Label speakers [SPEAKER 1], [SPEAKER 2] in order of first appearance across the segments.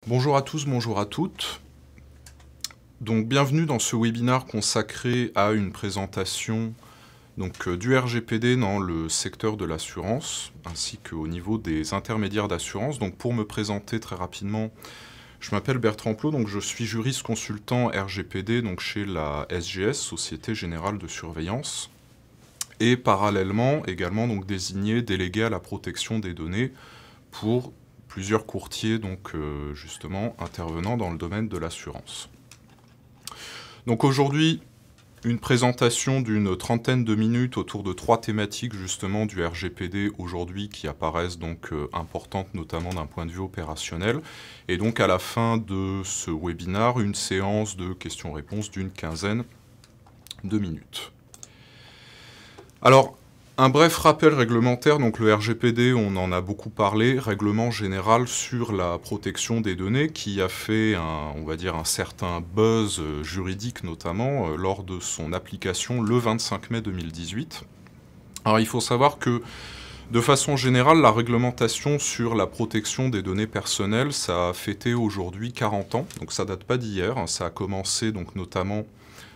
[SPEAKER 1] Bonjour à tous, bonjour à toutes. Donc bienvenue dans ce webinaire consacré à une présentation du RGPD dans le secteur de l'assurance, ainsi qu'au niveau des intermédiaires d'assurance. Donc pour me présenter très rapidement, je m'appelle Bertrand Plot, donc je suis juriste consultant RGPD chez la SGS, Société Générale de Surveillance, et parallèlement également désigné délégué à la protection des données pour plusieurs courtiers justement intervenant dans le domaine de l'assurance. Donc aujourd'hui, une présentation d'une trentaine de minutes autour de 3 thématiques justement du RGPD aujourd'hui qui apparaissent importantes notamment d'un point de vue opérationnel. Et donc à la fin de ce webinaire, une séance de questions-réponses d'une quinzaine de minutes. Alors, un bref rappel réglementaire, donc le RGPD, on en a beaucoup parlé, règlement général sur la protection des données qui a fait un certain buzz juridique notamment lors de son application le 25 mai 2018. Alors il faut savoir que de façon générale, la réglementation sur la protection des données personnelles, ça a fêté aujourd'hui 40 ans, donc ça date pas d'hier, hein, ça a commencé notamment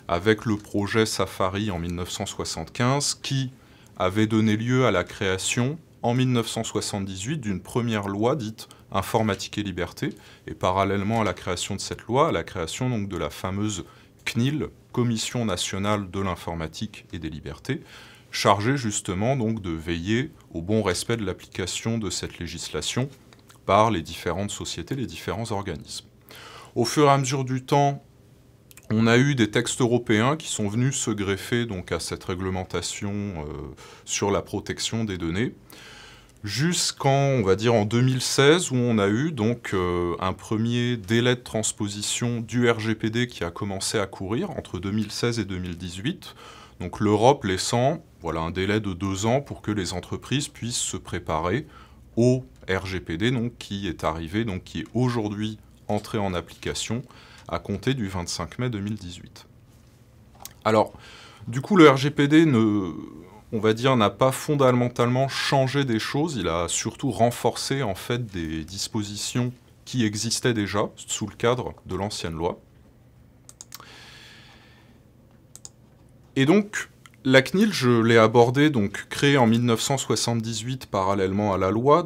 [SPEAKER 1] avec le projet Safari en 1975 qui avait donné lieu à la création, en 1978, d'une première loi dite Informatique et Liberté, et parallèlement à la création de cette loi, à la création de la fameuse CNIL, Commission nationale de l'informatique et des libertés, chargée justement de veiller au bon respect de l'application de cette législation par les différentes sociétés, les différents organismes. Au fur et à mesure du temps, on a eu des textes européens qui sont venus se greffer à cette réglementation sur la protection des données, jusqu'en, en 2016, où on a eu un premier délai de transposition du RGPD qui a commencé à courir entre 2016 et 2018, donc l'Europe laissant un délai de 2 ans pour que les entreprises puissent se préparer au RGPD, qui est arrivé, qui est aujourd'hui entré en application à compter du 25 mai 2018. Alors, du coup, le RGPD n'a pas fondamentalement changé des choses, il a surtout renforcé en fait des dispositions qui existaient déjà sous le cadre de l'ancienne loi. Et donc, la CNIL, je l'ai abordée, créée en 1978 parallèlement à la loi,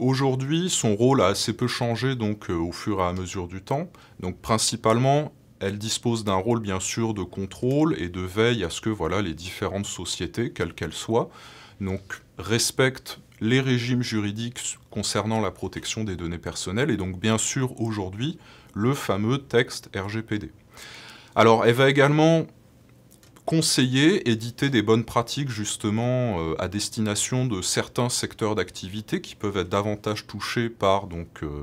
[SPEAKER 1] aujourd'hui, son rôle a assez peu changé au fur et à mesure du temps. Donc principalement, elle dispose d'un rôle bien sûr de contrôle et de veille à ce que les différentes sociétés, quelles qu'elles soient, respectent les régimes juridiques concernant la protection des données personnelles et donc bien sûr aujourd'hui le fameux texte RGPD. Alors elle va également conseiller, éditer des bonnes pratiques justement à destination de certains secteurs d'activité qui peuvent être davantage touchés par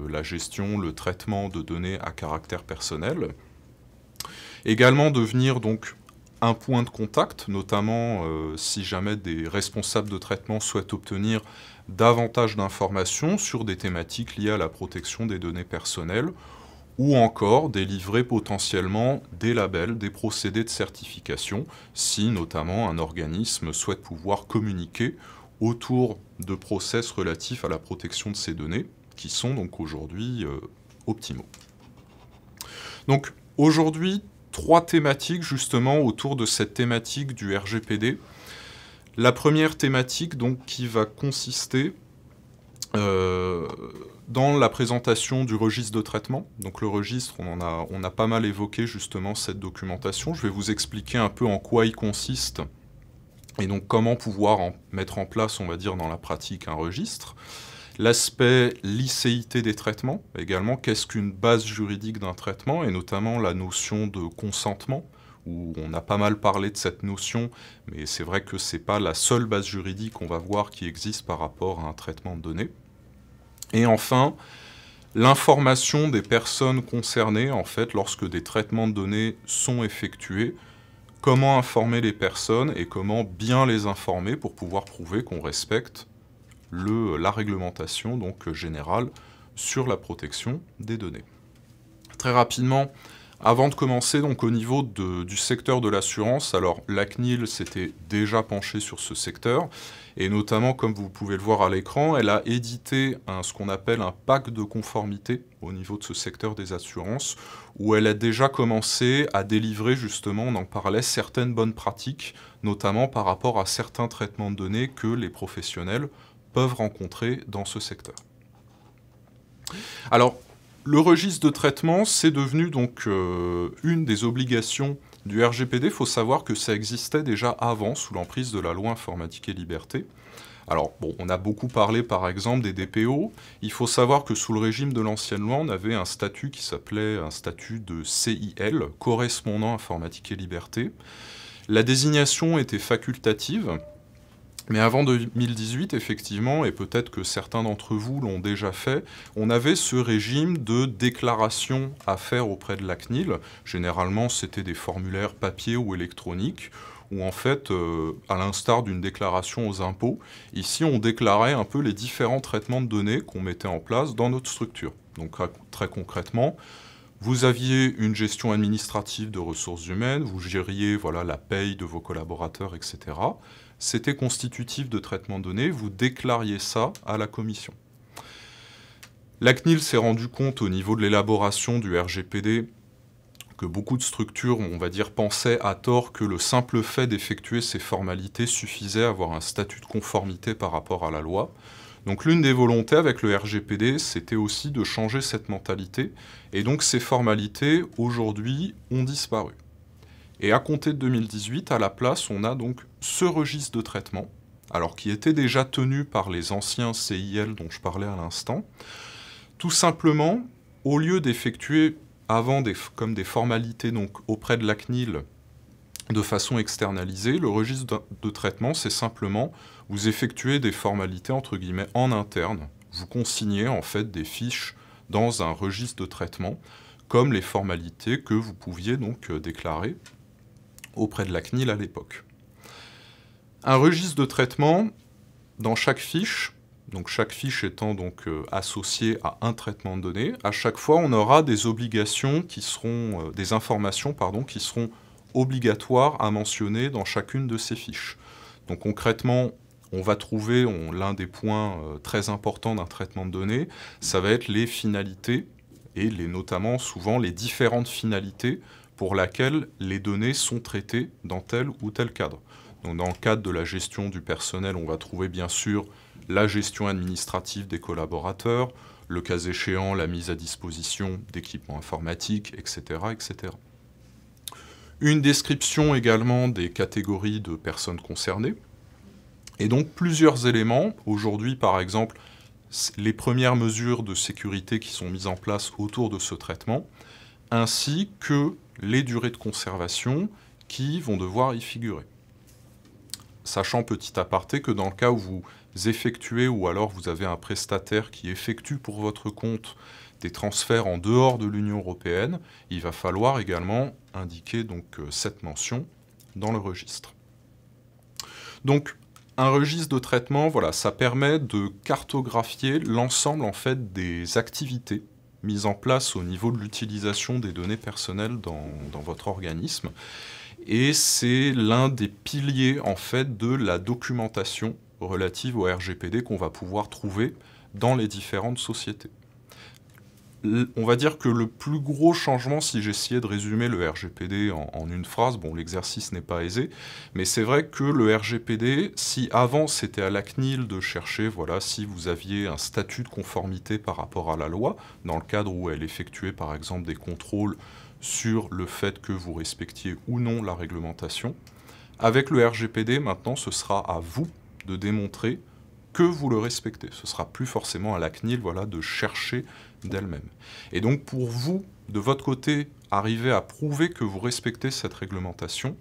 [SPEAKER 1] la gestion, le traitement de données à caractère personnel. Également devenir un point de contact, notamment si jamais des responsables de traitement souhaitent obtenir davantage d'informations sur des thématiques liées à la protection des données personnelles, ou encore délivrer potentiellement des labels, des procédés de certification, si notamment un organisme souhaite pouvoir communiquer autour de process relatifs à la protection de ces données, qui sont aujourd'hui optimaux. Donc aujourd'hui, 3 thématiques justement autour de cette thématique du RGPD. La première thématique qui va consister dans la présentation du registre de traitement. Donc le registre, on a pas mal évoqué justement cette documentation. Je vais vous expliquer un peu en quoi il consiste et comment pouvoir mettre en place, dans la pratique, un registre. L'aspect licéité des traitements, également, qu'est-ce qu'une base juridique d'un traitement, et notamment la notion de consentement, où on a pas mal parlé de cette notion, mais c'est vrai que ce n'est pas la seule base juridique qu'on va voir qui existe par rapport à un traitement de données. Et enfin, l'information des personnes concernées, en fait, lorsque des traitements de données sont effectués, comment informer les personnes et comment bien les informer pour pouvoir prouver qu'on respecte la réglementation générale sur la protection des données. Très rapidement, Avant de commencer, donc au niveau du secteur de l'assurance, alors la CNIL s'était déjà penchée sur ce secteur, et notamment, comme vous pouvez le voir à l'écran, elle a édité ce qu'on appelle un pack de conformité au niveau de ce secteur des assurances, où elle a déjà commencé à délivrer, justement, on en parlait, certaines bonnes pratiques, notamment par rapport à certains traitements de données que les professionnels peuvent rencontrer dans ce secteur. Alors, le registre de traitement, c'est devenu donc une des obligations du RGPD. Il faut savoir que ça existait déjà avant, sous l'emprise de la loi informatique et liberté. Alors, bon, on a beaucoup parlé, par exemple, des DPO. Il faut savoir que sous le régime de l'ancienne loi, on avait un statut qui s'appelait un statut de CIL, correspondant informatique et liberté. La désignation était facultative. Mais avant 2018, effectivement, et peut-être que certains d'entre vous l'ont déjà fait, on avait ce régime de déclaration à faire auprès de la CNIL. Généralement, c'était des formulaires papier ou électroniques, où en fait, à l'instar d'une déclaration aux impôts, ici on déclarait un peu les différents traitements de données qu'on mettait en place dans notre structure. Donc très concrètement, vous aviez une gestion administrative de ressources humaines, vous gériez voilà, la paye de vos collaborateurs, etc. C'était constitutif de traitement de données, vous déclariez ça à la commission. La CNIL s'est rendu compte au niveau de l'élaboration du RGPD que beaucoup de structures, on va dire, pensaient à tort que le simple fait d'effectuer ces formalités suffisait à avoir un statut de conformité par rapport à la loi. Donc l'une des volontés avec le RGPD, c'était aussi de changer cette mentalité, et donc ces formalités, aujourd'hui, ont disparu. Et à compter de 2018, à la place, on a donc ce registre de traitement, alors qui était déjà tenu par les anciens CIL dont je parlais à l'instant. Tout simplement, au lieu d'effectuer avant comme des formalités donc, auprès de la CNIL de façon externalisée, le registre de traitement, c'est simplement vous effectuez des formalités entre guillemets en interne. Vous consignez en fait des fiches dans un registre de traitement, comme les formalités que vous pouviez donc déclarer auprès de la CNIL à l'époque. Un registre de traitement, dans chaque fiche, donc chaque fiche étant donc associée à un traitement de données, à chaque fois on aura des obligations qui seront, des informations pardon, qui seront obligatoires à mentionner dans chacune de ces fiches. Donc concrètement, on va trouver l'un des points très importants d'un traitement de données, ça va être les finalités et notamment souvent les différentes finalités pour laquelle les données sont traitées dans tel ou tel cadre. Donc dans le cadre de la gestion du personnel, on va trouver bien sûr la gestion administrative des collaborateurs, le cas échéant, la mise à disposition d'équipements informatiques, etc., etc. Une description également des catégories de personnes concernées. Et donc plusieurs éléments. Aujourd'hui, par exemple, les premières mesures de sécurité qui sont mises en place autour de ce traitement, ainsi que les durées de conservation qui vont devoir y figurer. Sachant petit aparté que dans le cas où vous effectuez ou alors vous avez un prestataire qui effectue pour votre compte des transferts en dehors de l'Union européenne, il va falloir également indiquer donc cette mention dans le registre. Donc un registre de traitement, voilà, ça permet de cartographier l'ensemble en fait des activités mises en place au niveau de l'utilisation des données personnelles dans votre organisme. Et c'est l'un des piliers en fait de la documentation relative au RGPD qu'on va pouvoir trouver dans les différentes sociétés. On va dire que le plus gros changement, si j'essayais de résumer le RGPD en une phrase, bon l'exercice n'est pas aisé, mais c'est vrai que le RGPD, si avant c'était à la CNIL de chercher, voilà, si vous aviez un statut de conformité par rapport à la loi, dans le cadre où elle effectuait par exemple des contrôles sur le fait que vous respectiez ou non la réglementation. Avec le RGPD, maintenant, ce sera à vous de démontrer que vous le respectez. Ce sera plus forcément à la CNIL voilà, de chercher d'elle-même. Et donc, pour vous, de votre côté, arriver à prouver que vous respectez cette réglementation,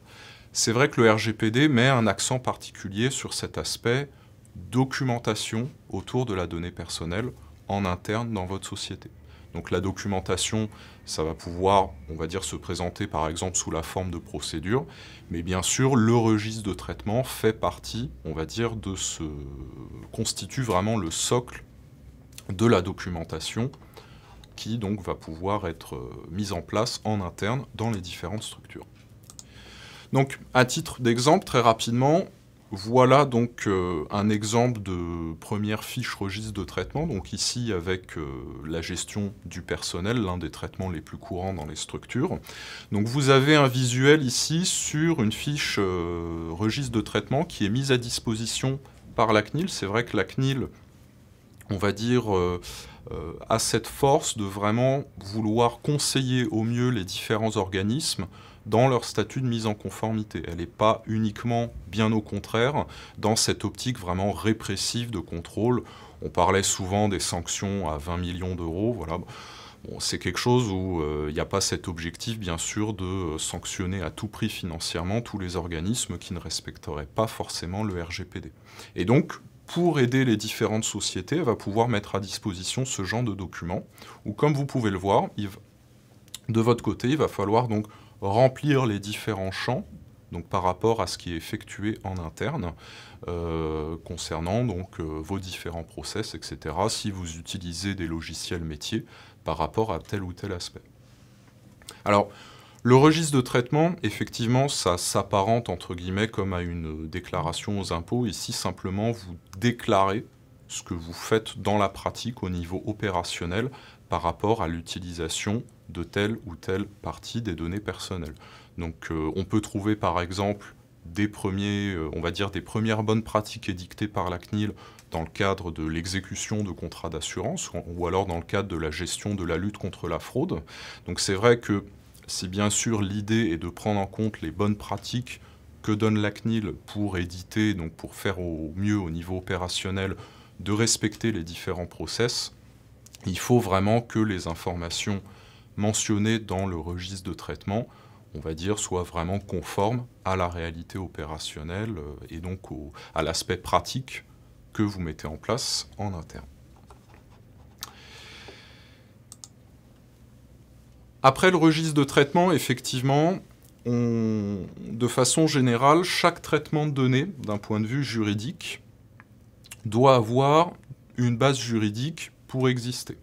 [SPEAKER 1] c'est vrai que le RGPD met un accent particulier sur cet aspect documentation autour de la donnée personnelle en interne dans votre société. Donc la documentation, ça va pouvoir, on va dire, se présenter par exemple sous la forme de procédure, mais bien sûr, le registre de traitement fait partie, on va dire, constitue vraiment le socle de la documentation qui donc va pouvoir être mise en place en interne dans les différentes structures. Donc, à titre d'exemple, très rapidement, voilà donc un exemple de première fiche registre de traitement, donc ici avec la gestion du personnel, l'un des traitements les plus courants dans les structures. Donc vous avez un visuel ici sur une fiche registre de traitement qui est mise à disposition par la CNIL. C'est vrai que la CNIL, on va dire, a cette force de vraiment vouloir conseiller au mieux les différents organismes dans leur statut de mise en conformité. Elle n'est pas uniquement, bien au contraire, dans cette optique vraiment répressive de contrôle. On parlait souvent des sanctions à 20 millions d'euros. Voilà. Bon, c'est quelque chose où il n'y a pas cet objectif, bien sûr, de sanctionner à tout prix financièrement tous les organismes qui ne respecteraient pas forcément le RGPD. Et donc, pour aider les différentes sociétés, elle va pouvoir mettre à disposition ce genre de documents, où, comme vous pouvez le voir, de votre côté, il va falloir donc remplir les différents champs donc par rapport à ce qui est effectué en interne concernant donc, vos différents process, etc., si vous utilisez des logiciels métiers par rapport à tel ou tel aspect. Alors, le registre de traitement, effectivement, ça s'apparente entre guillemets comme à une déclaration aux impôts. Ici, simplement, vous déclarez ce que vous faites dans la pratique au niveau opérationnel par rapport à l'utilisation de telle ou telle partie des données personnelles. Donc on peut trouver par exemple des premières bonnes pratiques édictées par la CNIL dans le cadre de l'exécution de contrats d'assurance ou alors dans le cadre de la gestion de la lutte contre la fraude. Donc c'est vrai que si bien sûr l'idée est de prendre en compte les bonnes pratiques que donne la CNIL pour éditer, donc pour faire au mieux au niveau opérationnel, de respecter les différents process, il faut vraiment que les informations mentionnées dans le registre de traitement, on va dire, soient vraiment conformes à la réalité opérationnelle et donc à l'aspect pratique que vous mettez en place en interne. Après le registre de traitement, effectivement, de façon générale, chaque traitement de données, d'un point de vue juridique, doit avoir une base juridique pour exister.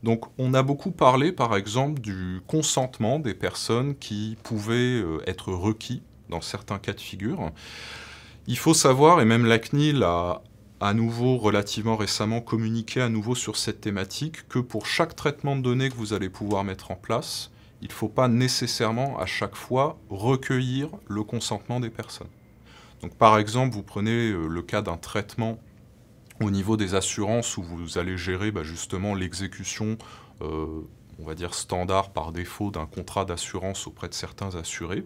[SPEAKER 1] Donc on a beaucoup parlé, par exemple, du consentement des personnes qui pouvaient être requis dans certains cas de figure. Il faut savoir, et même la CNIL a à nouveau relativement récemment communiqué à nouveau sur cette thématique, que pour chaque traitement de données que vous allez pouvoir mettre en place, il ne faut pas nécessairement à chaque fois recueillir le consentement des personnes. Donc par exemple, vous prenez le cas d'un traitement au niveau des assurances où vous allez gérer justement l'exécution, on va dire standard par défaut d'un contrat d'assurance auprès de certains assurés.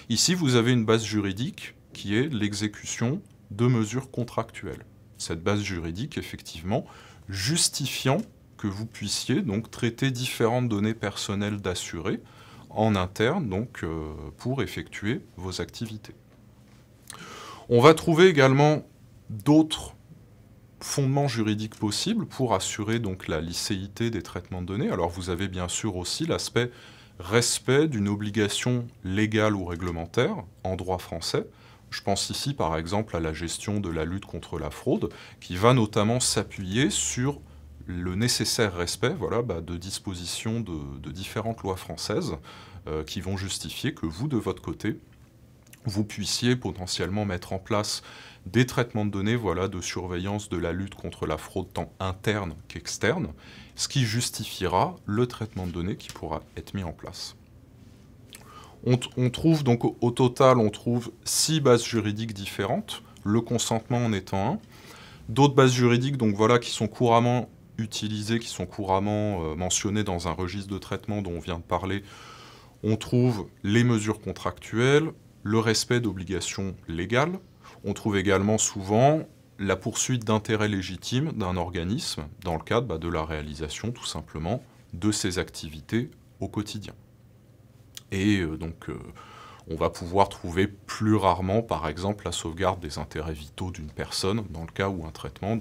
[SPEAKER 1] Ici, vous avez une base juridique qui est l'exécution de mesures contractuelles. Cette base juridique, effectivement, justifiant que vous puissiez donc traiter différentes données personnelles d'assurés en interne, donc pour effectuer vos activités. On va trouver également d'autres fondements juridiques possibles pour assurer donc la licéité des traitements de données. Alors vous avez bien sûr aussi l'aspect respect d'une obligation légale ou réglementaire en droit français. Je pense ici par exemple à la gestion de la lutte contre la fraude, qui va notamment s'appuyer sur le nécessaire respect de dispositions de différentes lois françaises qui vont justifier que vous, de votre côté, vous puissiez potentiellement mettre en place des traitements de données de surveillance de la lutte contre la fraude tant interne qu'externe, ce qui justifiera le traitement de données qui pourra être mis en place. On trouve donc au total, on trouve 6 bases juridiques différentes, le consentement en étant un. D'autres bases juridiques qui sont couramment utilisées, qui sont couramment mentionnées dans un registre de traitement dont on vient de parler. On trouve les mesures contractuelles, le respect d'obligations légales. On trouve également souvent la poursuite d'intérêts légitimes d'un organisme dans le cadre de la réalisation tout simplement de ses activités au quotidien. Et on va pouvoir trouver plus rarement, par exemple, la sauvegarde des intérêts vitaux d'une personne, dans le cas où un traitement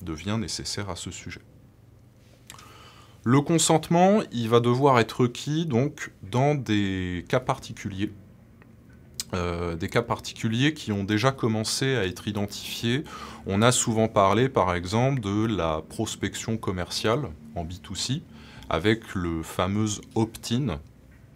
[SPEAKER 1] devient nécessaire à ce sujet. Le consentement, il va devoir être requis dans des cas particuliers. Des cas particuliers qui ont déjà commencé à être identifiés. On a souvent parlé, par exemple, de la prospection commerciale en B2C, avec le fameux opt-in,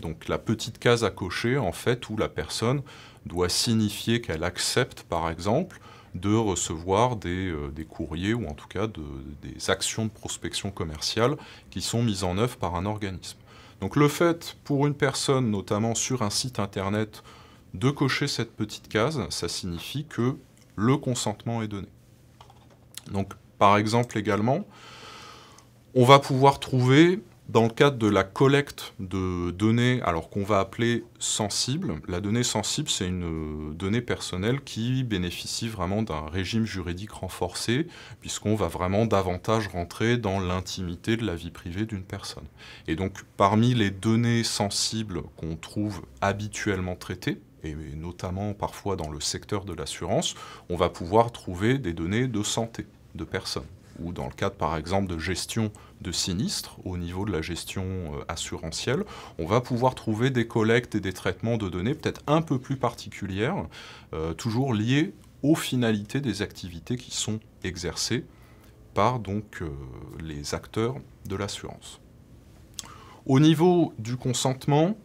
[SPEAKER 1] donc la petite case à cocher en fait où la personne doit signifier qu'elle accepte par exemple de recevoir des courriers ou en tout cas des actions de prospection commerciale qui sont mises en œuvre par un organisme. Donc le fait pour une personne, notamment sur un site internet, de cocher cette petite case, ça signifie que le consentement est donné. Donc par exemple également, on va pouvoir trouver, dans le cadre de la collecte de données, alors qu'on va appeler sensibles, la donnée sensible, c'est une donnée personnelle qui bénéficie vraiment d'un régime juridique renforcé, puisqu'on va vraiment davantage rentrer dans l'intimité de la vie privée d'une personne. Et donc, parmi les données sensibles qu'on trouve habituellement traitées, et notamment parfois dans le secteur de l'assurance, on va pouvoir trouver des données de santé de personnes, ou dans le cadre par exemple de gestion de sinistres, au niveau de la gestion assurantielle, on va pouvoir trouver des collectes et des traitements de données peut-être un peu plus particulières, toujours liées aux finalités des activités qui sont exercées par donc, les acteurs de l'assurance. Au niveau du consentement,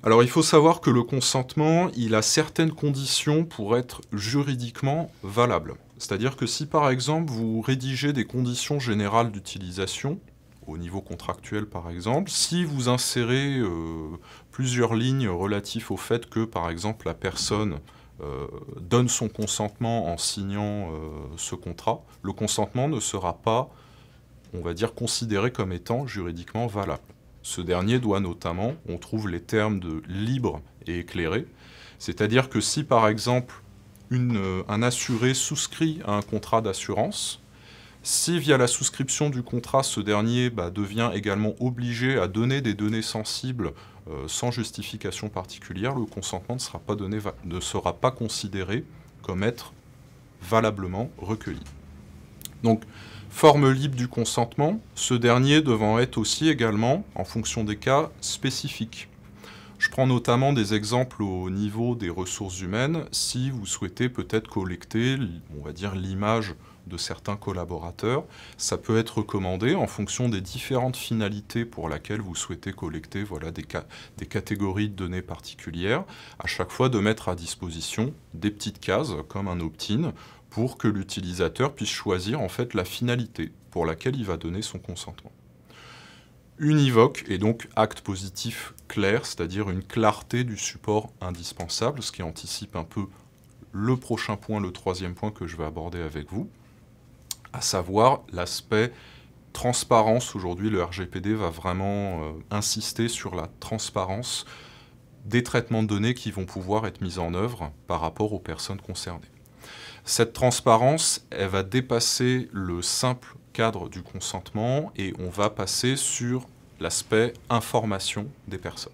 [SPEAKER 1] alors il faut savoir que le consentement, il a certaines conditions pour être juridiquement valable. C'est-à-dire que si par exemple vous rédigez des conditions générales d'utilisation, au niveau contractuel par exemple, si vous insérez plusieurs lignes relatives au fait que par exemple la personne donne son consentement en signant ce contrat, le consentement ne sera pas, on va dire, considéré comme étant juridiquement valable. Ce dernier doit notamment, on trouve les termes de libre et éclairé, c'est-à-dire que si par exemple un assuré souscrit à un contrat d'assurance, si via la souscription du contrat, ce dernier devient également obligé à donner des données sensibles sans justification particulière, le consentement ne sera pas considéré comme être valablement recueilli. Donc, forme libre du consentement, ce dernier devant être aussi également, en fonction des cas, spécifique. Je prends notamment des exemples au niveau des ressources humaines. Si vous souhaitez peut-être collecter, on va dire, l'image de certains collaborateurs, ça peut être recommandé en fonction des différentes finalités pour lesquelles vous souhaitez collecter des catégories de données particulières, à chaque fois de mettre à disposition des petites cases comme un opt-in pour que l'utilisateur puisse choisir en fait la finalité pour laquelle il va donner son consentement. Univoque et donc acte positif clair, c'est-à-dire une clarté du support indispensable, ce qui anticipe un peu le prochain point, le troisième point que je vais aborder avec vous, à savoir l'aspect transparence. Aujourd'hui, le RGPD va vraiment insister sur la transparence des traitements de données qui vont pouvoir être mis en œuvre par rapport aux personnes concernées. Cette transparence, elle va dépasser le simple cadre du consentement et on va passer sur l'aspect information des personnes.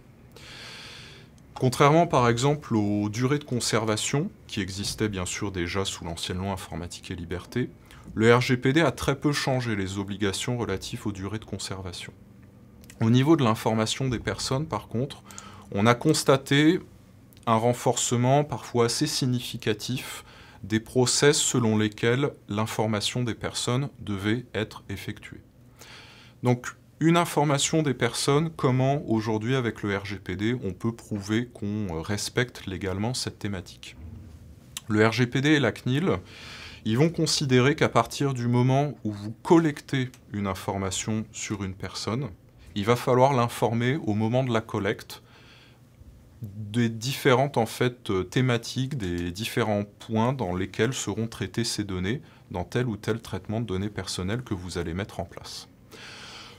[SPEAKER 1] Contrairement par exemple aux durées de conservation, qui existaient bien sûr déjà sous l'ancienne loi informatique et liberté, le RGPD a très peu changé les obligations relatives aux durées de conservation. Au niveau de l'information des personnes, par contre, on a constaté un renforcement parfois assez significatif des process selon lesquels l'information des personnes devait être effectuée. Donc, une information des personnes, comment aujourd'hui avec le RGPD on peut prouver qu'on respecte légalement cette thématique. Le RGPD et la CNIL, ils vont considérer qu'à partir du moment où vous collectez une information sur une personne, il va falloir l'informer au moment de la collecte des différentes thématiques, des différents points dans lesquels seront traitées ces données dans tel ou tel traitement de données personnelles que vous allez mettre en place.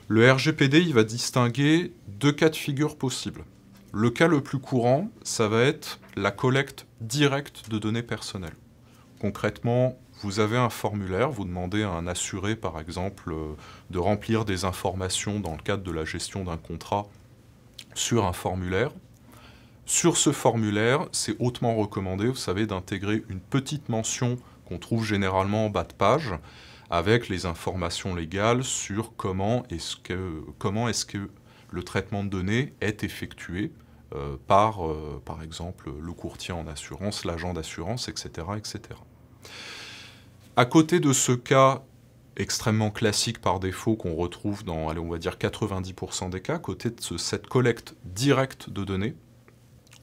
[SPEAKER 1] Le RGPD, il va distinguer deux cas de figure possibles. Le cas le plus courant, ça va être la collecte directe de données personnelles. Concrètement, vous avez un formulaire, vous demandez à un assuré, par exemple, de remplir des informations dans le cadre de la gestion d'un contrat sur un formulaire. Sur ce formulaire, c'est hautement recommandé, vous savez, d'intégrer une petite mention qu'on trouve généralement en bas de page, avec les informations légales sur comment est-ce que le traitement de données est effectué par exemple, le courtier en assurance, l'agent d'assurance, etc., etc. À côté de ce cas extrêmement classique par défaut qu'on retrouve dans, allez, on va dire 90% des cas, à côté de cette collecte directe de données,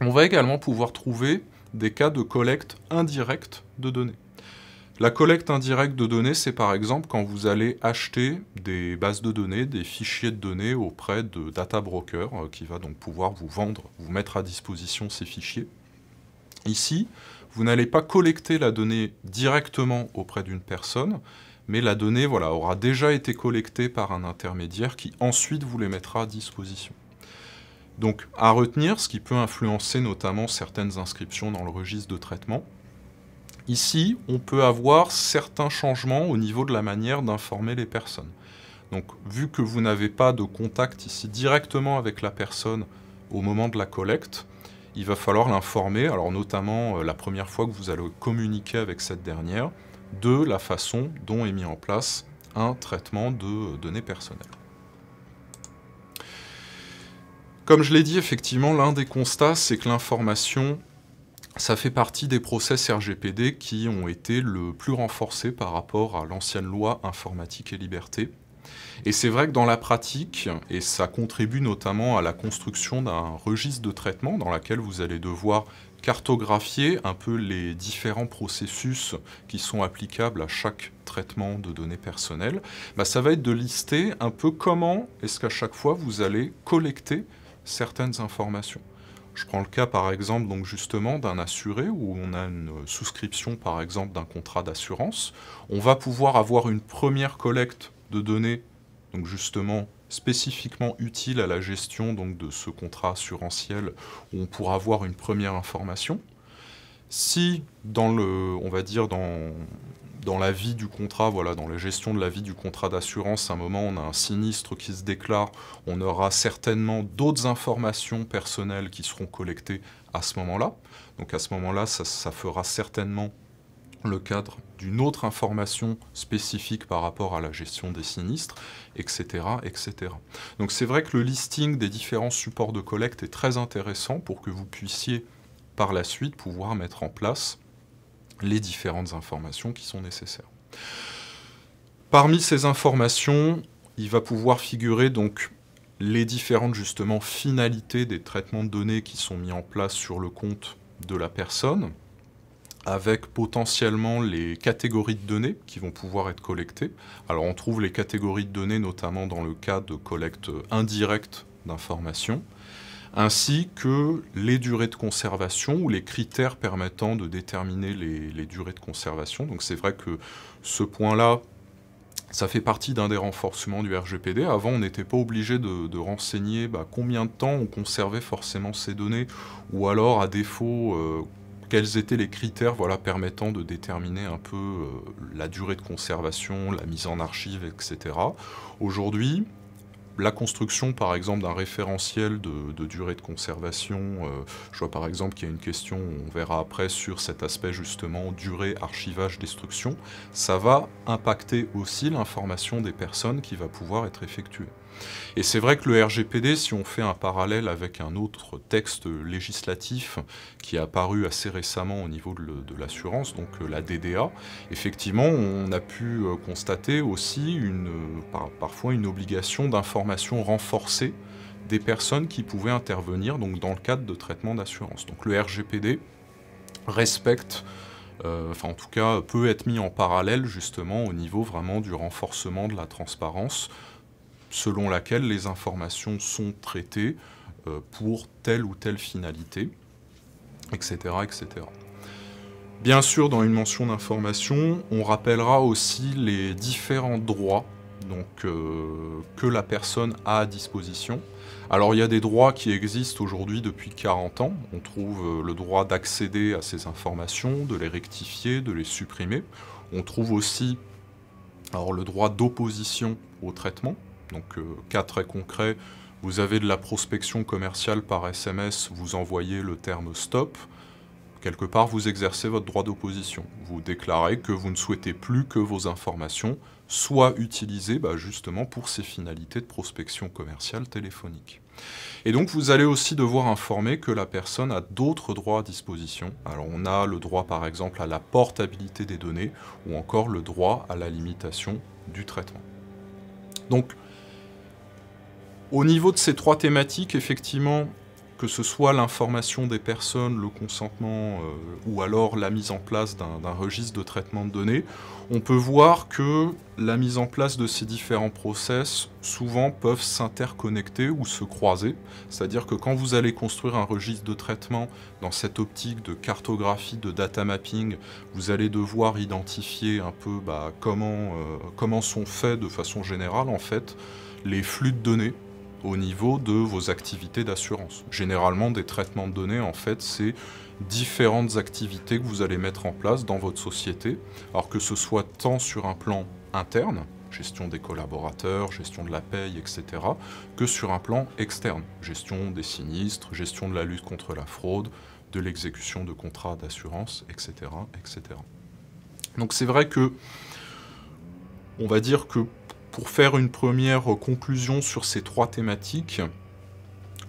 [SPEAKER 1] on va également pouvoir trouver des cas de collecte indirecte de données. La collecte indirecte de données, c'est par exemple quand vous allez acheter des bases de données, des fichiers de données auprès de data broker, qui va donc pouvoir vous vendre, vous mettre à disposition ces fichiers. Ici, vous n'allez pas collecter la donnée directement auprès d'une personne, mais la donnée aura déjà été collectée par un intermédiaire qui ensuite vous les mettra à disposition. Donc à retenir, ce qui peut influencer notamment certaines inscriptions dans le registre de traitement. Ici, on peut avoir certains changements au niveau de la manière d'informer les personnes. Donc, vu que vous n'avez pas de contact ici directement avec la personne au moment de la collecte, il va falloir l'informer, alors notamment la première fois que vous allez communiquer avec cette dernière, de la façon dont est mis en place un traitement de données personnelles. Comme je l'ai dit, effectivement, l'un des constats, c'est que l'information, ça fait partie des process RGPD qui ont été le plus renforcés par rapport à l'ancienne loi informatique et liberté. Et c'est vrai que dans la pratique, et ça contribue notamment à la construction d'un registre de traitement dans lequel vous allez devoir cartographier un peu les différents processus qui sont applicables à chaque traitement de données personnelles, ça va être de lister un peu comment est-ce qu'à chaque fois vous allez collecter certaines informations. Je prends le cas par exemple donc justement d'un assuré où on a une souscription par exemple d'un contrat d'assurance. On va pouvoir avoir une première collecte de données donc justement spécifiquement utile à la gestion donc de ce contrat assurantiel où on pourra avoir une première information. Si dans on va dire dans la vie du contrat, dans la gestion de la vie du contrat d'assurance, à un moment on a un sinistre qui se déclare, on aura certainement d'autres informations personnelles qui seront collectées à ce moment-là. Donc à ce moment-là, ça fera certainement le cadre d'une autre information spécifique par rapport à la gestion des sinistres, etc. etc. Donc c'est vrai que le listing des différents supports de collecte est très intéressant pour que vous puissiez par la suite pouvoir mettre en place les différentes informations qui sont nécessaires. Parmi ces informations, il va pouvoir figurer donc les différentes justement finalités des traitements de données qui sont mis en place sur le compte de la personne, avec potentiellement les catégories de données qui vont pouvoir être collectées. Alors on trouve les catégories de données notamment dans le cas de collecte indirecte d'informations, ainsi que les durées de conservation ou les critères permettant de déterminer les durées de conservation. Donc c'est vrai que ce point-là, ça fait partie d'un des renforcements du RGPD. Avant, on n'était pas obligé de renseigner combien de temps on conservait forcément ces données, ou alors, à défaut, quels étaient les critères permettant de déterminer un peu la durée de conservation, la mise en archive, etc. Aujourd'hui, la construction, par exemple, d'un référentiel de durée de conservation, je vois par exemple qu'il y a une question, on verra après, sur cet aspect justement durée, archivage, destruction, ça va impacter aussi l'information des personnes qui va pouvoir être effectuée. Et c'est vrai que le RGPD, si on fait un parallèle avec un autre texte législatif qui est apparu assez récemment au niveau de l'assurance, donc la DDA, effectivement, on a pu constater aussi parfois une obligation d'information renforcée des personnes qui pouvaient intervenir donc, dans le cadre de traitement d'assurance. Donc le RGPD respecte, en tout cas peut être mis en parallèle justement au niveau vraiment du renforcement de la transparence, selon laquelle les informations sont traitées pour telle ou telle finalité, etc., etc. Bien sûr, dans une mention d'information, on rappellera aussi les différents droits que la personne a à disposition. Alors il y a des droits qui existent aujourd'hui depuis 40 ans. On trouve le droit d'accéder à ces informations, de les rectifier, de les supprimer. On trouve aussi le droit d'opposition au traitement. Donc, cas très concret, vous avez de la prospection commerciale par SMS, vous envoyez le terme stop, quelque part vous exercez votre droit d'opposition. Vous déclarez que vous ne souhaitez plus que vos informations soient utilisées justement pour ces finalités de prospection commerciale téléphonique. Et donc vous allez aussi devoir informer que la personne a d'autres droits à disposition. Alors on a le droit par exemple à la portabilité des données ou encore le droit à la limitation du traitement. Donc, au niveau de ces 3 thématiques, effectivement, que ce soit l'information des personnes, le consentement ou alors la mise en place d'un registre de traitement de données, on peut voir que la mise en place de ces différents process souvent peuvent s'interconnecter ou se croiser. C'est-à-dire que quand vous allez construire un registre de traitement dans cette optique de cartographie, de data mapping, vous allez devoir identifier un peu comment sont faits de façon générale en fait les flux de données au niveau de vos activités d'assurance. Généralement, des traitements de données, en fait, c'est différentes activités que vous allez mettre en place dans votre société, alors que ce soit tant sur un plan interne, gestion des collaborateurs, gestion de la paye, etc., que sur un plan externe, gestion des sinistres, gestion de la lutte contre la fraude, de l'exécution de contrats d'assurance, etc., etc. Donc c'est vrai que, on va dire que pour faire une première conclusion sur ces 3 thématiques,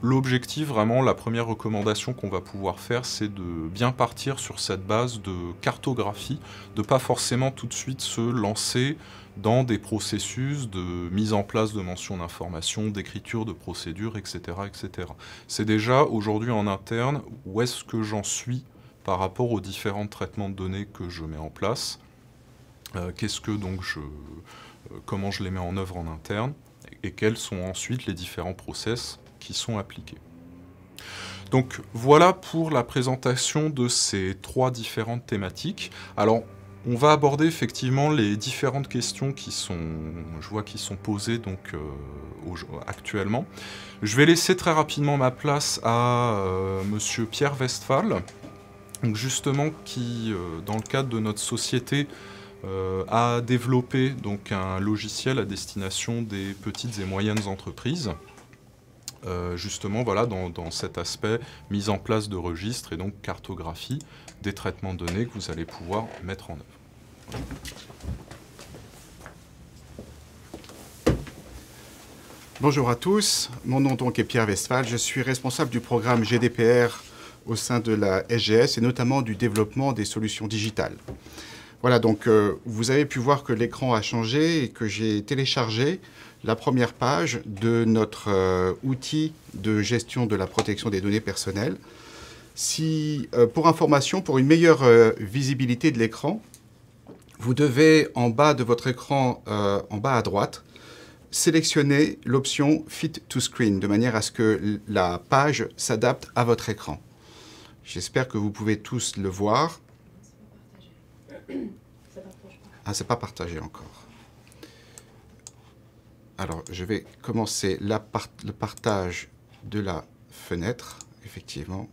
[SPEAKER 1] l'objectif, vraiment, la première recommandation qu'on va pouvoir faire, c'est de bien partir sur cette base de cartographie, de ne pas forcément tout de suite se lancer dans des processus de mise en place de mentions d'information, d'écriture de procédures, etc., etc. C'est déjà, aujourd'hui en interne, où est-ce que j'en suis par rapport aux différents traitements de données que je mets en place, comment je les mets en œuvre en interne, et quels sont ensuite les différents process qui sont appliqués. Donc voilà pour la présentation de ces 3 différentes thématiques. Alors, on va aborder effectivement les différentes questions qui sont posées donc, actuellement. Je vais laisser très rapidement ma place à Monsieur Pierre Westphal, donc justement qui, dans le cadre de notre société, a développé donc un logiciel à destination des petites et moyennes entreprises, justement voilà, dans cet aspect mise en place de registres et donc cartographie des traitements de données que vous allez pouvoir mettre en œuvre.
[SPEAKER 2] Bonjour à tous, mon nom donc est Pierre Westphal, je suis responsable du programme GDPR au sein de la SGS et notamment du développement des solutions digitales. Voilà, donc vous avez pu voir que l'écran a changé et que j'ai téléchargé la première page de notre outil de gestion de la protection des données personnelles. Pour information, pour une meilleure visibilité de l'écran, vous devez, en bas de votre écran, en bas à droite, sélectionner l'option Fit to Screen, de manière à ce que la page s'adapte à votre écran. J'espère que vous pouvez tous le voir. Ah, c'est pas partagé encore. Alors, je vais commencer le partage de la fenêtre, effectivement.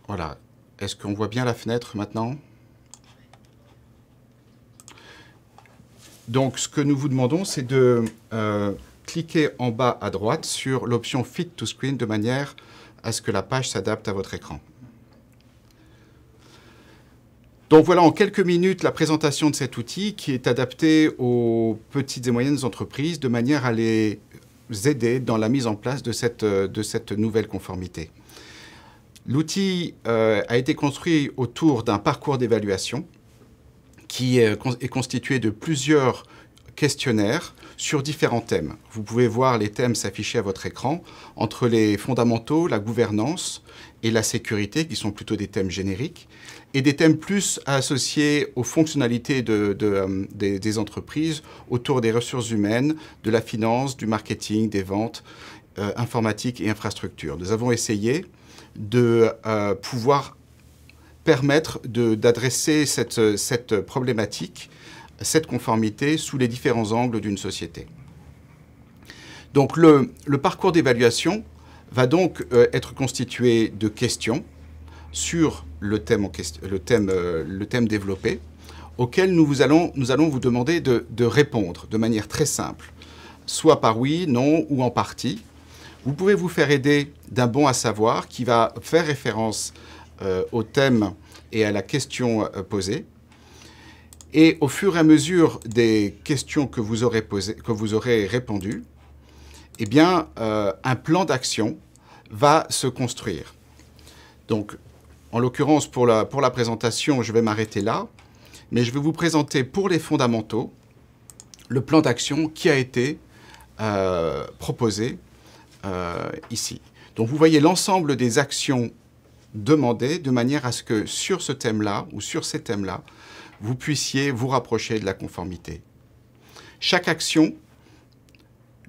[SPEAKER 2] Voilà. Est-ce qu'on voit bien la fenêtre maintenant? Donc, ce que nous vous demandons, c'est de cliquez en bas à droite sur l'option Fit to Screen de manière à ce que la page s'adapte à votre écran. Donc voilà en quelques minutes la présentation de cet outil qui est adapté aux petites et moyennes entreprises de manière à les aider dans la mise en place de cette nouvelle conformité. L'outil a été construit autour d'un parcours d'évaluation qui est constitué de plusieurs questionnaires sur différents thèmes. Vous pouvez voir les thèmes s'afficher à votre écran, entre les fondamentaux, la gouvernance et la sécurité, qui sont plutôt des thèmes génériques, et des thèmes plus associés aux fonctionnalités des entreprises, autour des ressources humaines, de la finance, du marketing, des ventes, informatique et infrastructure. Nous avons essayé de pouvoir permettre d'adresser cette problématique, cette conformité sous les différents angles d'une société. Donc le parcours d'évaluation va donc être constitué de questions sur le thème développé, auquel nous allons vous demander de répondre de manière très simple, soit par oui, non ou en partie. Vous pouvez vous faire aider d'un bon à savoir qui va faire référence au thème et à la question posée. Et au fur et à mesure des questions que vous aurez répondues, eh bien, un plan d'action va se construire. Donc, en l'occurrence, pour la présentation, je vais m'arrêter là, mais je vais vous présenter pour les fondamentaux le plan d'action qui a été proposé ici. Donc, vous voyez l'ensemble des actions demandées de manière à ce que sur ce thème-là ou sur ces thèmes-là, vous puissiez vous rapprocher de la conformité. Chaque action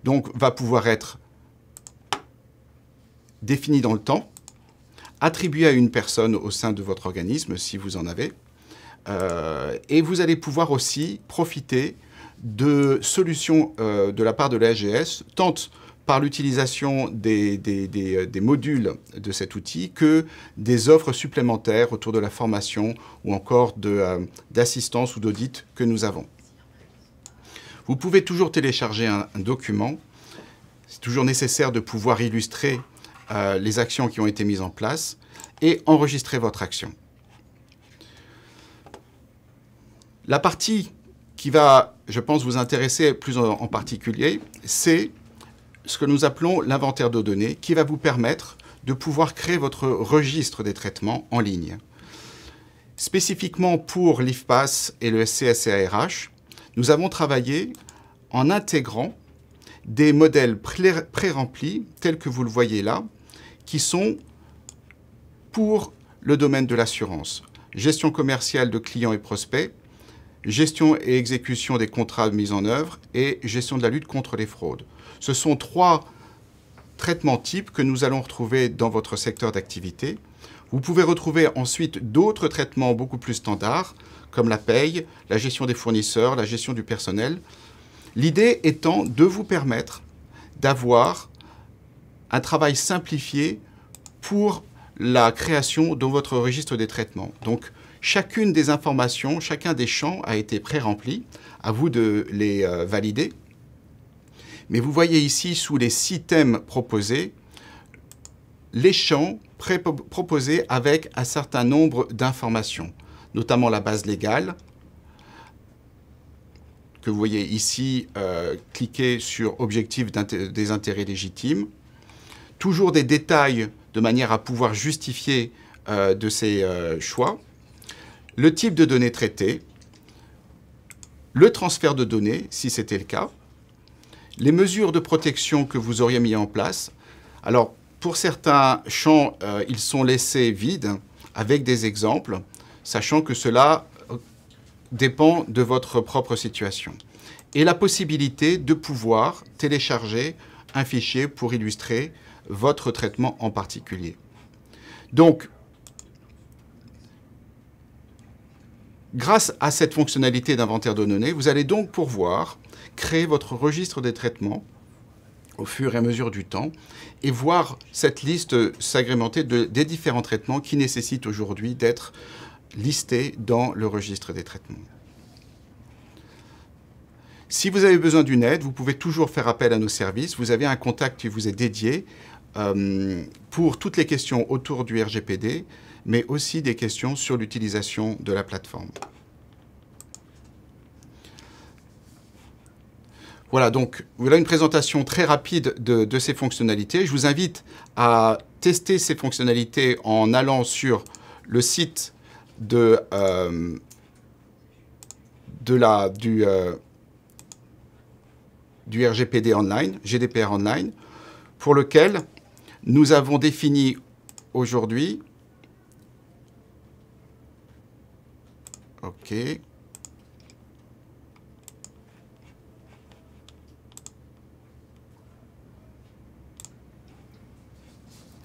[SPEAKER 2] donc, va pouvoir être définie dans le temps, attribuée à une personne au sein de votre organisme, si vous en avez, et vous allez pouvoir aussi profiter de solutions de la part de la SGS, tant par l'utilisation des modules de cet outil que des offres supplémentaires autour de la formation ou encore d'assistance ou d'audit que nous avons. Vous pouvez toujours télécharger un document. C'est toujours nécessaire de pouvoir illustrer les actions qui ont été mises en place et enregistrer votre action. La partie qui va, je pense, vous intéresser plus en particulier, c'est ce que nous appelons l'inventaire de données, qui va vous permettre de pouvoir créer votre registre des traitements en ligne. Spécifiquement pour l'IFPAS et le SCSCARH, nous avons travaillé en intégrant des modèles pré-remplis, tels que vous le voyez là, qui sont pour le domaine de l'assurance. Gestion commerciale de clients et prospects, gestion et exécution des contrats de mise en œuvre et gestion de la lutte contre les fraudes. Ce sont 3 traitements types que nous allons retrouver dans votre secteur d'activité. Vous pouvez retrouver ensuite d'autres traitements beaucoup plus standards, comme la paye, la gestion des fournisseurs, la gestion du personnel. L'idée étant de vous permettre d'avoir un travail simplifié pour la création de votre registre des traitements. Donc, chacune des informations, chacun des champs a été pré-rempli. À vous de les valider. Mais vous voyez ici, sous les 6 thèmes proposés, les champs proposés avec un certain nombre d'informations, notamment la base légale, que vous voyez ici, cliquez sur « Objectif des intérêts légitimes ». Toujours des détails de manière à pouvoir justifier de ces choix. Le type de données traitées, le transfert de données, si c'était le cas, les mesures de protection que vous auriez mis en place. Alors, pour certains champs, ils sont laissés vides, avec des exemples, sachant que cela dépend de votre propre situation. Et la possibilité de pouvoir télécharger un fichier pour illustrer votre traitement en particulier. Donc, grâce à cette fonctionnalité d'inventaire de données, vous allez donc pouvoir créer votre registre des traitements au fur et à mesure du temps et voir cette liste s'agrémenter des différents traitements qui nécessitent aujourd'hui d'être listés dans le registre des traitements. Si vous avez besoin d'une aide, vous pouvez toujours faire appel à nos services. Vous avez un contact qui vous est dédié pour toutes les questions autour du RGPD, mais aussi des questions sur l'utilisation de la plateforme. Voilà, donc voilà une présentation très rapide de ces fonctionnalités. Je vous invite à tester ces fonctionnalités en allant sur le site du RGPD Online, GDPR Online, pour lequel nous avons défini aujourd'hui. OK.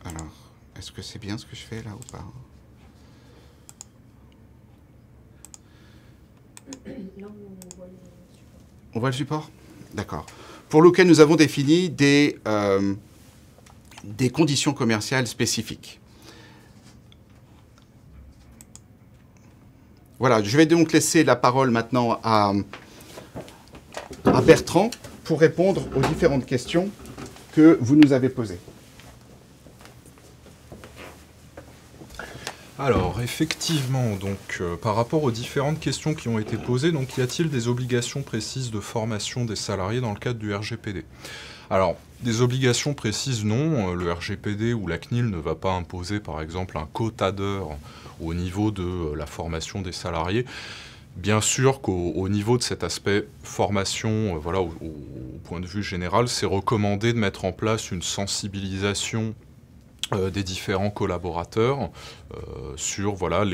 [SPEAKER 2] Alors, est-ce que c'est bien ce que je fais là ou pas? Non, on voit le support. D'accord. Pour lequel nous avons défini des conditions commerciales spécifiques. Voilà, je vais donc laisser la parole maintenant à Bertrand pour répondre aux différentes questions que vous nous avez posées.
[SPEAKER 1] Alors, effectivement, donc, par rapport aux différentes questions qui ont été posées, donc, y a-t-il des obligations précises de formation des salariés dans le cadre du RGPD ? Alors, des obligations précises, non. Le RGPD ou la CNIL ne va pas imposer, par exemple, un quota d'heures au niveau de la formation des salariés. Bien sûr qu'au niveau de cet aspect formation, voilà, au point de vue général, c'est recommandé de mettre en place une sensibilisation des différents collaborateurs sur, voilà,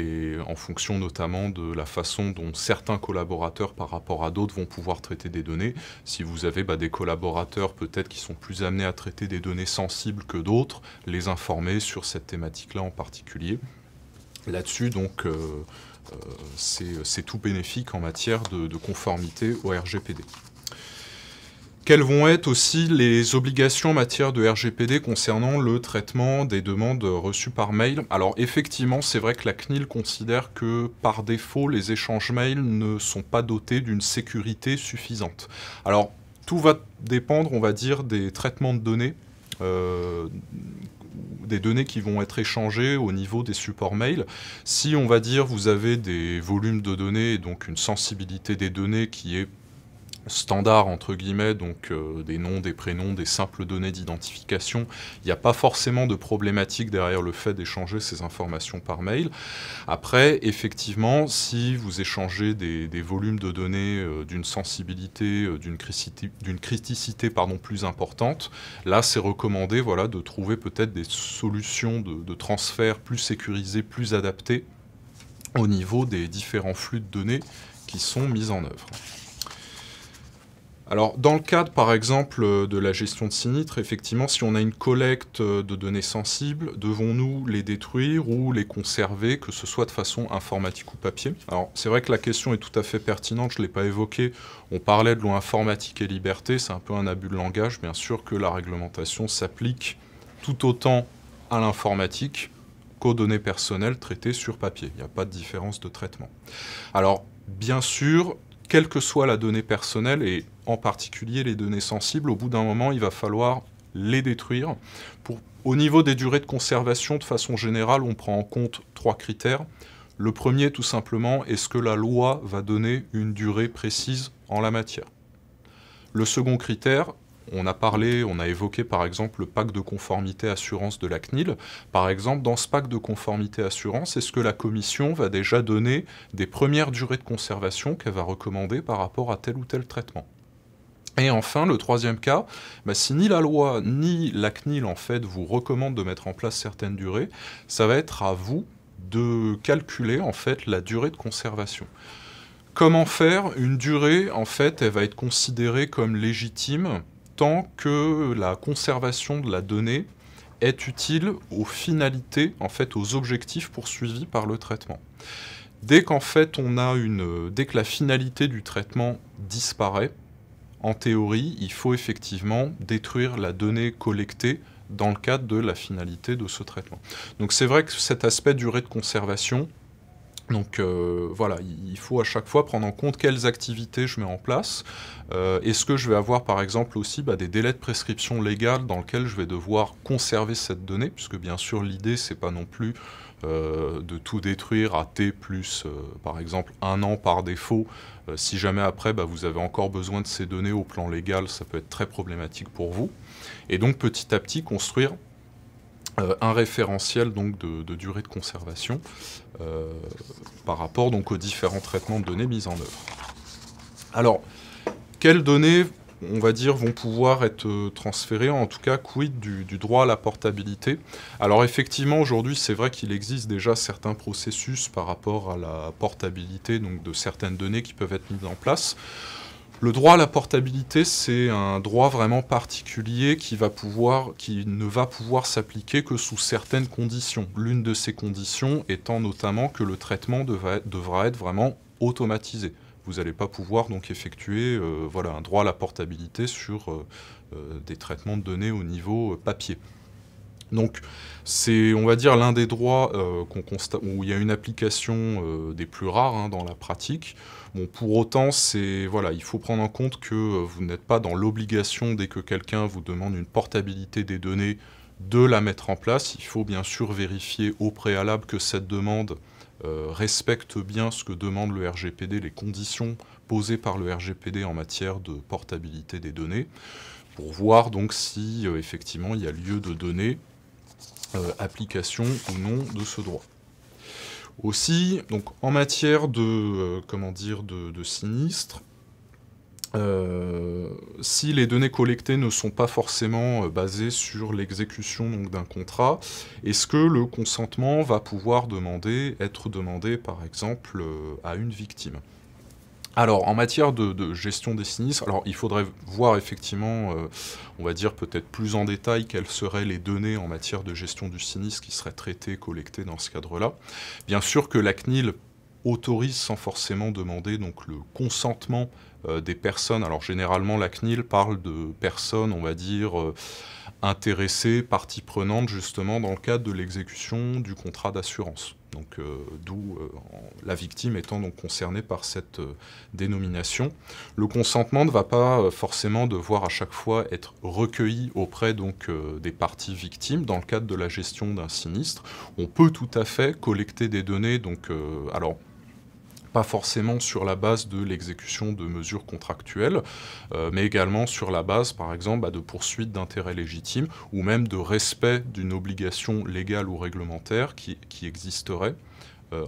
[SPEAKER 1] en fonction notamment de la façon dont certains collaborateurs par rapport à d'autres vont pouvoir traiter des données. Si vous avez des collaborateurs peut-être qui sont plus amenés à traiter des données sensibles que d'autres, les informer sur cette thématique-là en particulier. Là-dessus, donc, c'est tout bénéfique en matière de conformité au RGPD. Quelles vont être aussi les obligations en matière de RGPD concernant le traitement des demandes reçues par mail? Alors effectivement, c'est vrai que la CNIL considère que par défaut, les échanges mail ne sont pas dotés d'une sécurité suffisante. Alors tout va dépendre, on va dire, des traitements de données, des données qui vont être échangées au niveau des supports mail. Si, on va dire, vous avez des volumes de données et donc une sensibilité des données qui est standard, entre guillemets, donc des noms, des prénoms, des simples données d'identification. Il n'y a pas forcément de problématique derrière le fait d'échanger ces informations par mail. Après, effectivement, si vous échangez des volumes de données d'une sensibilité, d'une criticité plus importante, là, c'est recommandé, voilà, de trouver peut-être des solutions de transfert plus sécurisées, plus adaptées au niveau des différents flux de données qui sont mis en œuvre. Alors, dans le cadre, par exemple, de la gestion de sinistres, effectivement, si on a une collecte de données sensibles, devons-nous les détruire ou les conserver, que ce soit de façon informatique ou papier? Alors, c'est vrai que la question est tout à fait pertinente, je ne l'ai pas évoquée. On parlait de loi informatique et liberté, c'est un peu un abus de langage. Bien sûr que la réglementation s'applique tout autant à l'informatique qu'aux données personnelles traitées sur papier. Il n'y a pas de différence de traitement. Alors, bien sûr, quelle que soit la donnée personnelle, et en particulier les données sensibles, au bout d'un moment, il va falloir les détruire. Au niveau des durées de conservation, de façon générale, on prend en compte 3 critères. Le premier, tout simplement, est-ce que la loi va donner une durée précise en la matière? Le second critère, on a évoqué par exemple le pacte de conformité assurance de la CNIL. Par exemple, dans ce pacte de conformité assurance, est-ce que la Commission va déjà donner des premières durées de conservation qu'elle va recommander par rapport à tel ou tel traitement? Et enfin, le troisième cas, si ni la loi ni la CNIL en fait vous recommandent de mettre en place certaines durées, ça va être à vous de calculer en fait la durée de conservation. Comment faire? Une durée, en fait, elle va être considérée comme légitime tant que la conservation de la donnée est utile aux finalités, en fait, aux objectifs poursuivis par le traitement. Dès qu'en fait dès que la finalité du traitement disparaît, en théorie, il faut effectivement détruire la donnée collectée dans le cadre de la finalité de ce traitement. Donc c'est vrai que cet aspect durée de conservation, donc voilà, il faut à chaque fois prendre en compte quelles activités je mets en place. Est-ce que je vais avoir par exemple aussi des délais de prescription légale dans lesquels je vais devoir conserver cette donnée, puisque bien sûr l'idée c'est pas non plus de tout détruire à T plus par exemple 1 an par défaut. Si jamais après vous avez encore besoin de ces données au plan légal, ça peut être très problématique pour vous. Et donc petit à petit construire un référentiel donc, de durée de conservation par rapport donc, aux différents traitements de données mis en œuvre. Alors, quelles données, on va dire, vont pouvoir être transférées, en tout cas, quid du droit à la portabilité? Alors effectivement, aujourd'hui, c'est vrai qu'il existe déjà certains processus par rapport à la portabilité donc, de certaines données qui peuvent être mises en place. Le droit à la portabilité, c'est un droit vraiment particulier qui ne va pouvoir s'appliquer que sous certaines conditions. L'une de ces conditions étant notamment que le traitement devra être vraiment automatisé. Vous n'allez pas pouvoir donc effectuer un droit à la portabilité sur des traitements de données au niveau papier. Donc c'est, on va dire, l'un des droits qu'on constate, où il y a une application des plus rares dans la pratique. Bon, pour autant, il faut prendre en compte que vous n'êtes pas dans l'obligation, dès que quelqu'un vous demande une portabilité des données, de la mettre en place. Il faut bien sûr vérifier au préalable que cette demande respecte bien ce que demande le RGPD, les conditions posées par le RGPD en matière de portabilité des données. pour voir donc si effectivement il y a lieu de donner application ou non de ce droit. Aussi, donc en matière de, de sinistre, si les données collectées ne sont pas forcément basées sur l'exécution d'un contrat, est-ce que le consentement va pouvoir être demandé par exemple à une victime ? Alors, en matière de gestion des sinistres, alors il faudrait voir effectivement, on va dire peut-être plus en détail, quelles seraient les données en matière de gestion du sinistre qui seraient traitées, collectées dans ce cadre-là. Bien sûr que la CNIL autorise sans forcément demander donc, le consentement des personnes. Alors généralement, la CNIL parle de personnes, on va dire, intéressées, parties prenantes justement dans le cadre de l'exécution du contrat d'assurance. Donc, d'où la victime étant donc concernée par cette dénomination. Le consentement ne va pas forcément devoir à chaque fois être recueilli auprès donc, des parties victimes dans le cadre de la gestion d'un sinistre. On peut tout à fait collecter des données, donc, alors pas forcément sur la base de l'exécution de mesures contractuelles, mais également sur la base, par exemple, de poursuites d'intérêts légitimes ou même de respect d'une obligation légale ou réglementaire qui existerait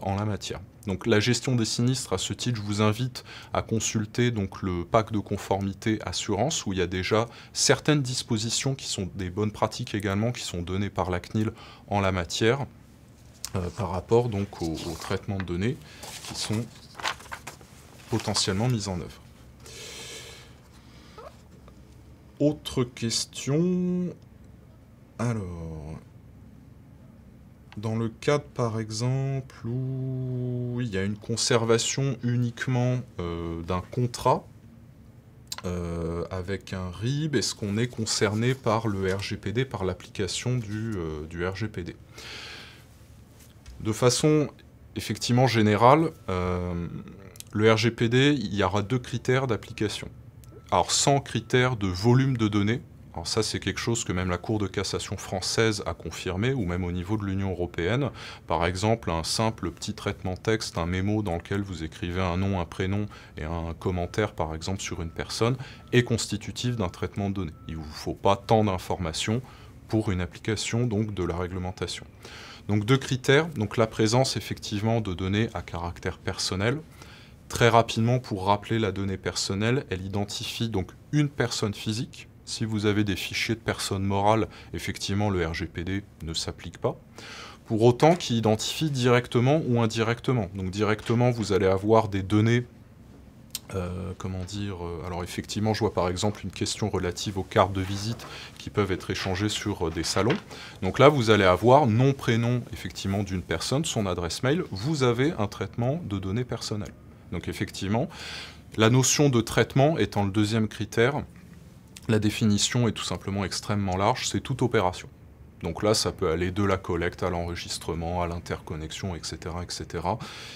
[SPEAKER 1] en la matière. Donc la gestion des sinistres, à ce titre, je vous invite à consulter donc, le pacte de conformité assurance, où il y a déjà certaines dispositions qui sont des bonnes pratiques également, qui sont données par la CNIL en la matière, par rapport donc au traitement de données qui sont potentiellement mises en œuvre. Autre question. Alors, dans le cadre par exemple où il y a une conservation uniquement d'un contrat avec un RIB, est-ce qu'on est concerné par le RGPD, par l'application du RGPD ? De façon effectivement générale, le RGPD, il y aura 2 critères d'application. Alors, sans critères de volume de données, alors ça c'est quelque chose que même la Cour de cassation française a confirmé, ou même au niveau de l'Union européenne. Par exemple, un simple petit traitement texte, un mémo dans lequel vous écrivez un nom, un prénom et un commentaire par exemple sur une personne, est constitutif d'un traitement de données. Il ne vous faut pas tant d'informations pour une application donc, de la réglementation. Donc 2 critères, donc la présence effectivement de données à caractère personnel. Très rapidement, pour rappeler la donnée personnelle, elle identifie donc une personne physique. Si vous avez des fichiers de personnes morales, effectivement le RGPD ne s'applique pas. Pour autant qu'il identifie directement ou indirectement. Donc directement, vous allez avoir des données alors effectivement, je vois par exemple une question relative aux cartes de visite qui peuvent être échangées sur des salons. Donc là, vous allez avoir nom, prénom, effectivement, d'une personne, son adresse mail. Vous avez un traitement de données personnelles. Donc effectivement, la notion de traitement étant le 2e critère, la définition est tout simplement extrêmement large, c'est toute opération. Donc là, ça peut aller de la collecte à l'enregistrement, à l'interconnexion, etc., etc.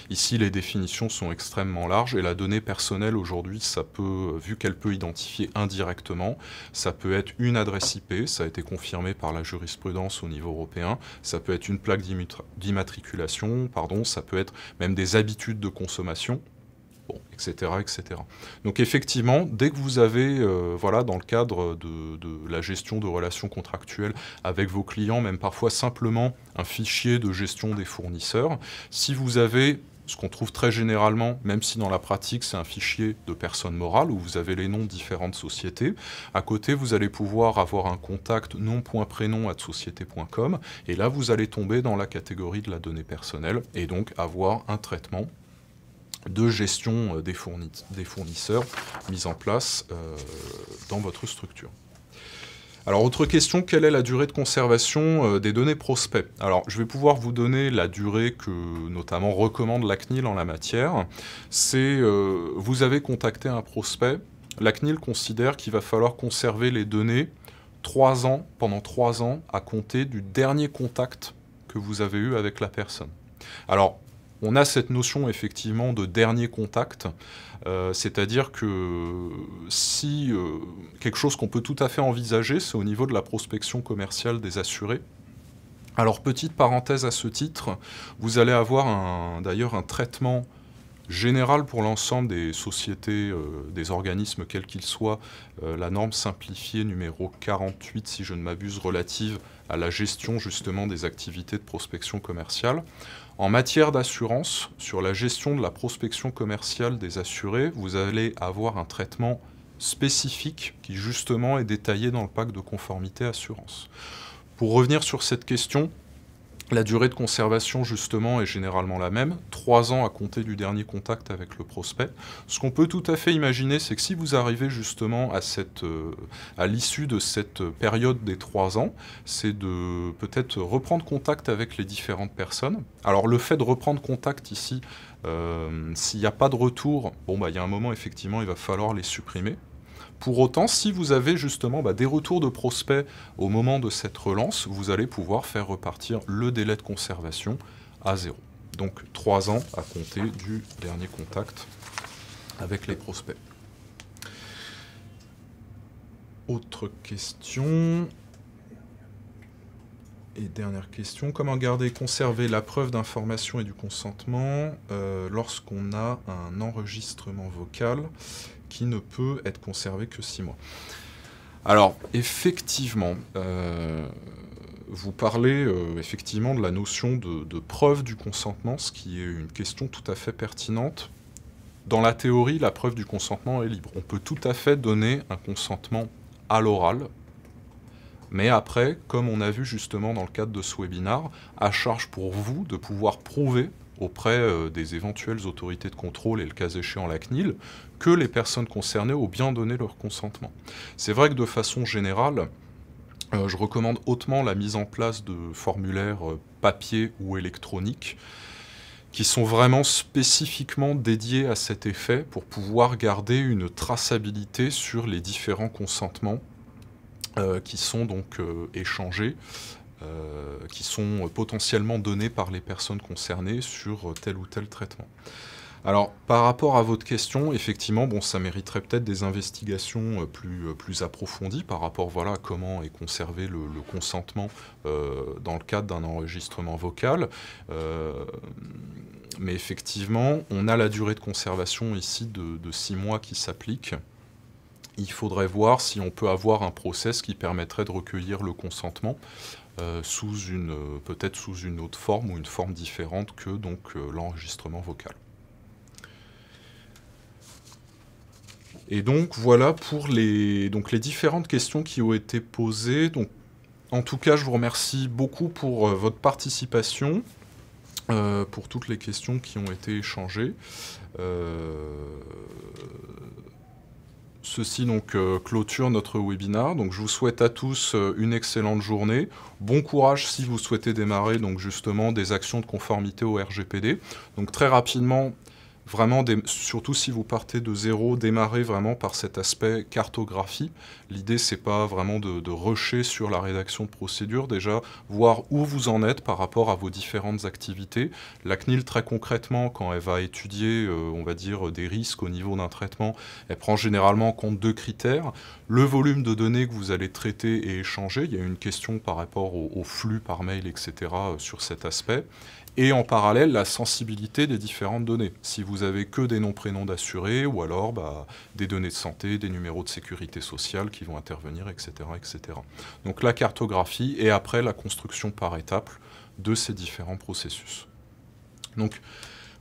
[SPEAKER 1] Ici, les définitions sont extrêmement larges et la donnée personnelle, aujourd'hui, ça peut, vu qu'elle peut identifier indirectement, ça peut être une adresse IP, ça a été confirmé par la jurisprudence au niveau européen, ça peut être une plaque d'immatriculation, ça peut être même des habitudes de consommation, bon, etc., etc. Donc effectivement, dès que vous avez, dans le cadre de la gestion de relations contractuelles avec vos clients, même parfois simplement un fichier de gestion des fournisseurs, si vous avez ce qu'on trouve très généralement, même si dans la pratique c'est un fichier de personnes morales où vous avez les noms de différentes sociétés, à côté vous allez pouvoir avoir un contact nom.prénom@société.com et là vous allez tomber dans la catégorie de la donnée personnelle et donc avoir un traitement de gestion des fournisseurs mis en place dans votre structure. Alors, autre question, quelle est la durée de conservation des données prospects? Alors, je vais pouvoir vous donner la durée que, notamment, recommande la CNIL en la matière. C'est, vous avez contacté un prospect, la CNIL considère qu'il va falloir conserver les données pendant 3 ans à compter du dernier contact que vous avez eu avec la personne. Alors, on a cette notion effectivement de dernier contact, c'est-à-dire que si quelque chose qu'on peut tout à fait envisager, c'est au niveau de la prospection commerciale des assurés. Alors petite parenthèse à ce titre, vous allez avoir d'ailleurs un traitement générale pour l'ensemble des sociétés, des organismes quels qu'ils soient, la norme simplifiée numéro 48, si je ne m'abuse, relative à la gestion justement des activités de prospection commerciale. En matière d'assurance, sur la gestion de la prospection commerciale des assurés, vous allez avoir un traitement spécifique qui justement est détaillé dans le pacte de conformité assurance. Pour revenir sur cette question, la durée de conservation, justement, est généralement la même, 3 ans à compter du dernier contact avec le prospect. Ce qu'on peut tout à fait imaginer, c'est que si vous arrivez justement à l'issue de cette période des 3 ans, c'est de peut-être reprendre contact avec les différentes personnes. Alors le fait de reprendre contact ici, s'il n'y a pas de retour, bon, il y a un moment, effectivement, il va falloir les supprimer. Pour autant, si vous avez justement des retours de prospects au moment de cette relance, vous allez pouvoir faire repartir le délai de conservation à 0. Donc 3 ans à compter du dernier contact avec les prospects. Autre question. Et dernière question, comment garder et conserver la preuve d'information et du consentement lorsqu'on a un enregistrement vocal qui ne peut être conservé que 6 mois. Alors, effectivement, vous parlez effectivement de la notion de preuve du consentement, ce qui est une question tout à fait pertinente. Dans la théorie, la preuve du consentement est libre. On peut tout à fait donner un consentement à l'oral, mais après, comme on a vu justement dans le cadre de ce webinaire, à charge pour vous de pouvoir prouver auprès des éventuelles autorités de contrôle et le cas échéant la CNIL, que les personnes concernées ont bien donné leur consentement. C'est vrai que de façon générale, je recommande hautement la mise en place de formulaires papier ou électroniques qui sont vraiment spécifiquement dédiés à cet effet pour pouvoir garder une traçabilité sur les différents consentements qui sont donc échangés, qui sont potentiellement donnés par les personnes concernées sur tel ou tel traitement. Alors, par rapport à votre question, effectivement, ça mériterait peut-être des investigations plus approfondies par rapport à comment est conservé le consentement dans le cadre d'un enregistrement vocal. Mais effectivement, on a la durée de conservation ici de 6 mois qui s'applique. Il faudrait voir si on peut avoir un process qui permettrait de recueillir le consentement peut-être sous une autre forme ou une forme différente que l'enregistrement vocal. Et donc voilà pour les différentes questions qui ont été posées. Donc, en tout cas, je vous remercie beaucoup pour votre participation, pour toutes les questions qui ont été échangées. Ceci clôture notre webinaire. Donc je vous souhaite à tous une excellente journée. Bon courage si vous souhaitez démarrer justement des actions de conformité au RGPD. Donc très rapidement, vraiment, surtout si vous partez de zéro, démarrez vraiment par cet aspect cartographie. L'idée, c'est pas vraiment de rusher sur la rédaction de procédure, déjà voir où vous en êtes par rapport à vos différentes activités. La CNIL, très concrètement, quand elle va étudier, on va dire, des risques au niveau d'un traitement, elle prend généralement en compte 2 critères. Le volume de données que vous allez traiter et échanger, il y a une question par rapport au flux par mail, etc. sur cet aspect. Et en parallèle, la sensibilité des différentes données. Si vous avez que des noms, prénoms d'assurés, ou alors des données de santé, des numéros de sécurité sociale qui vont intervenir, etc., etc. Donc la cartographie et après la construction par étapes de ces différents processus. Donc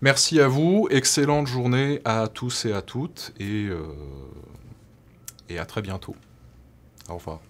[SPEAKER 1] merci à vous, excellente journée à tous et à toutes, et à très bientôt. Au revoir.